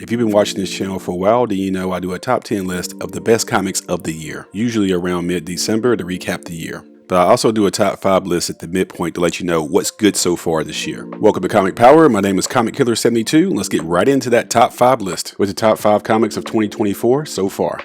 If you've been watching this channel for a while, then you know I do a top 10 list of the best comics of the year, usually around mid-December to recap the year. But I also do a top 5 list at the midpoint to let you know what's good so far this year. Welcome to Comic Power. My name is Comic Killer 72. Let's get right into that top 5 list with the top 5 comics of 2024 so far.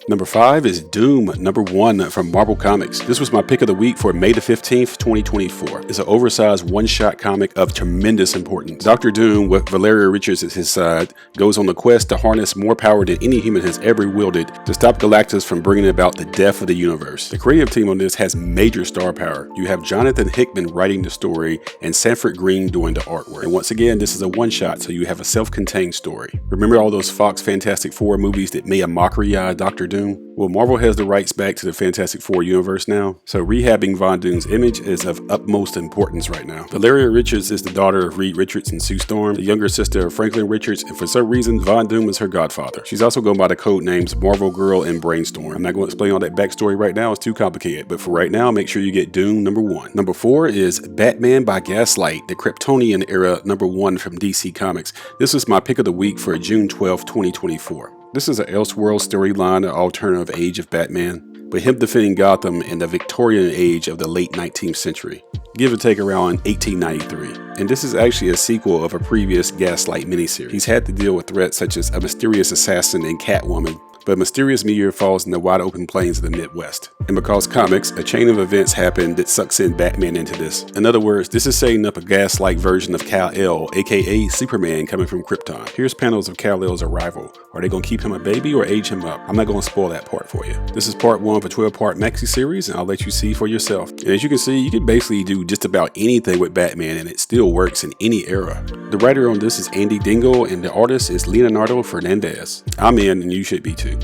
Number 5 is Doom, number 1 from Marvel Comics. This was my pick of the week for May the 15th, 2024. It's an oversized one-shot comic of tremendous importance. Dr. Doom, with Valeria Richards at his side, goes on the quest to harness more power than any human has ever wielded to stop Galactus from bringing about the death of the universe. The creative team on this has major star power. You have Jonathan Hickman writing the story and Sanford Green doing the artwork. And once again, this is a one-shot, so you have a self-contained story. Remember all those Fox Fantastic Four movies that made a mockery out of Dr. Doom? Well, Marvel has the rights back to the Fantastic Four universe now, so rehabbing Von Doom's image is of utmost importance right now. Valeria Richards is the daughter of Reed Richards and Sue Storm, the younger sister of Franklin Richards, and for some reason, Von Doom is her godfather. She's also going by the code names Marvel Girl and Brainstorm. I'm not going to explain all that backstory right now, it's too complicated, but for right now, make sure you get Doom number 1. Number 4 is Batman by Gaslight, the Kryptonian era number 1 from DC Comics. This is my pick of the week for June 12, 2024. This is an Elseworld storyline, an alternative age of Batman, with him defending Gotham in the Victorian age of the late 19th century, give or take around 1893. And this is actually a sequel of a previous Gaslight miniseries. He's had to deal with threats such as a mysterious assassin and Catwoman, but a mysterious meteor falls in the wide open plains of the Midwest. And because comics, a chain of events happen that sucks in Batman into this. In other words, this is setting up a Gaslight version of Kal-El, aka Superman, coming from Krypton. Here's panels of Kal-El's arrival. Are they going to keep him a baby or age him up? I'm not going to spoil that part for you. This is part 1 of a 12-part maxi series, and I'll let you see for yourself. And as you can see, you can basically do just about anything with Batman, and it still works in any era. The writer on this is Andy Dingle, and the artist is Leonardo Fernandez. I'm in, and you should be too.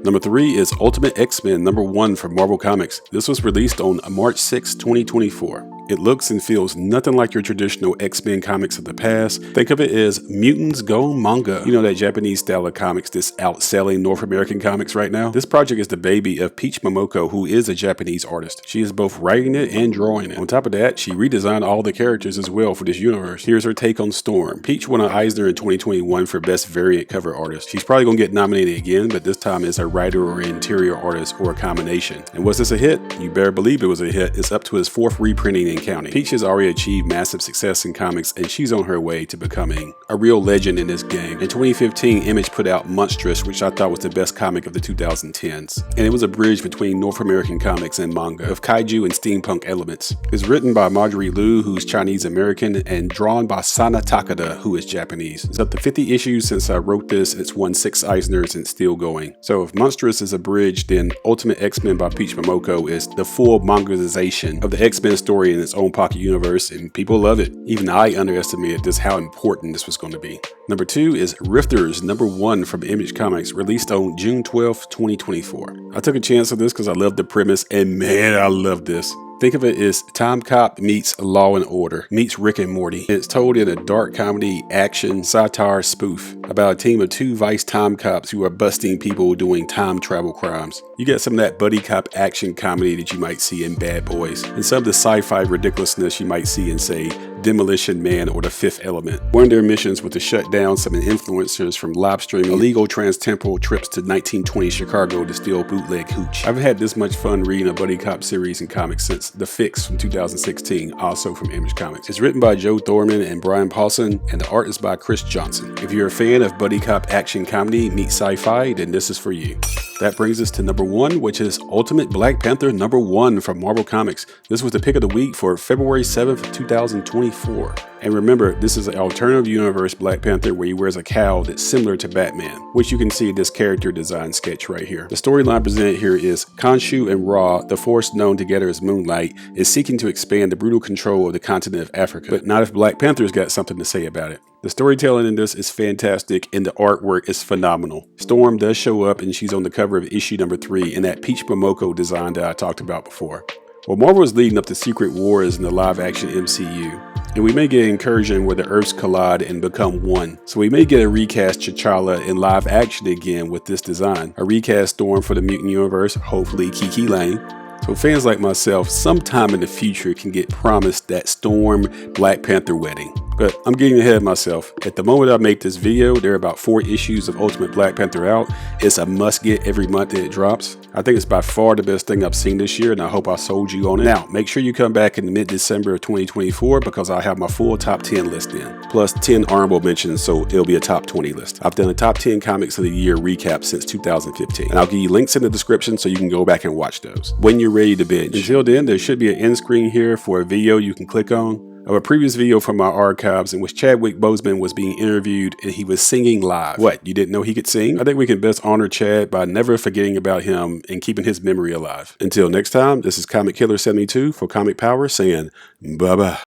Number 3 is Ultimate X-Men number 1 from Marvel Comics. This was released on March 6, 2024. It looks and feels nothing like your traditional X-Men comics of the past. Think of it as Mutants Go Manga. You know, that Japanese style of comics that's outselling North American comics right now? This project is the baby of Peach Momoko, who is a Japanese artist. She is both writing it and drawing it. On top of that, she redesigned all the characters as well for this universe. Here's her take on Storm. Peach won an Eisner in 2021 for Best Variant Cover Artist. She's probably gonna get nominated again, but this time as a writer or interior artist or a combination. And was this a hit? You better believe it was a hit. It's up to his 4th reprinting in counting. Peach has already achieved massive success in comics, and she's on her way to becoming a real legend in this game. In 2015, Image put out Monstrous, which I thought was the best comic of the 2010s. And it was a bridge between North American comics and manga, of kaiju and steampunk elements. It's written by Marjorie Liu, who's Chinese American, and drawn by Sana Takada, who is Japanese. It's up to 50 issues since I wrote this. It's won 6 Eisners and still going. So if Monstrous is a bridge, then Ultimate X-Men by Peach Momoko is the full mangaization of the X-Men story in its own pocket universe, and people love it. Even I underestimated just how important this was going to be. Number 2 is Rifters number 1 from Image Comics, released on June 12, 2024. I took a chance on this because I love the premise, and man, I love this. Think of it as Time Cop meets Law and Order, meets Rick and Morty. It's told in a dark comedy, action, satire spoof about a team of 2 vice time cops who are busting people doing time travel crimes. You get some of that buddy cop action comedy that you might see in Bad Boys, and some of the sci-fi ridiculousness you might see in, say, Demolition Man or The Fifth Element. One of their missions was to shut down some influencers from live streaming illegal trans-temporal trips to 1920 Chicago to steal bootleg hooch. I've had this much fun reading a buddy cop series in comics since The Fix from 2016, also from Image Comics. It's written by Joe Thorman and Brian Paulson, and the art is by Chris Johnson. If you're a fan of buddy cop action comedy meets sci-fi, then this is for you. That brings us to number 1, which is Ultimate Black Panther number 1 from Marvel Comics. This was the pick of the week for February 7th, 2024. And remember, this is an alternative universe Black Panther where he wears a cowl that's similar to Batman, which you can see in this character design sketch right here. The storyline presented here is Khonshu and Ra, the force known together as Moonlight, is seeking to expand the brutal control of the continent of Africa, but not if Black Panther's got something to say about it. The storytelling in this is fantastic, and the artwork is phenomenal. Storm does show up, and she's on the cover of issue number 3 in that Peach Momoko design that I talked about before. Well, Marvel is leading up to Secret Wars in the live-action MCU, and we may get an incursion where the Earths collide and become one. So we may get a recast T'Challa in live action again with this design. A recast Storm for the Mutant Universe, hopefully Kiki Lane. So fans like myself, sometime in the future can get promised that Storm Black Panther wedding. But I'm getting ahead of myself. At the moment I make this video, there are about 4 issues of Ultimate Black Panther out. It's a must get every month that it drops. I think it's by far the best thing I've seen this year, and I hope I sold you on it. Now, make sure you come back in mid-December of 2024 because I'll have my full top 10 list then, plus 10 honorable mentions, so it'll be a top 20 list. I've done a top 10 comics of the year recap since 2015, and I'll give you links in the description so you can go back and watch those when you're ready to binge. Until then, there should be an end screen here for a video you can click on of a previous video from my archives in which Chadwick Boseman was being interviewed and he was singing live. What, you didn't know he could sing? I think we can best honor Chad by never forgetting about him and keeping his memory alive. Until next time, this is Comic Killer 72 for Comic Power saying bye-bye.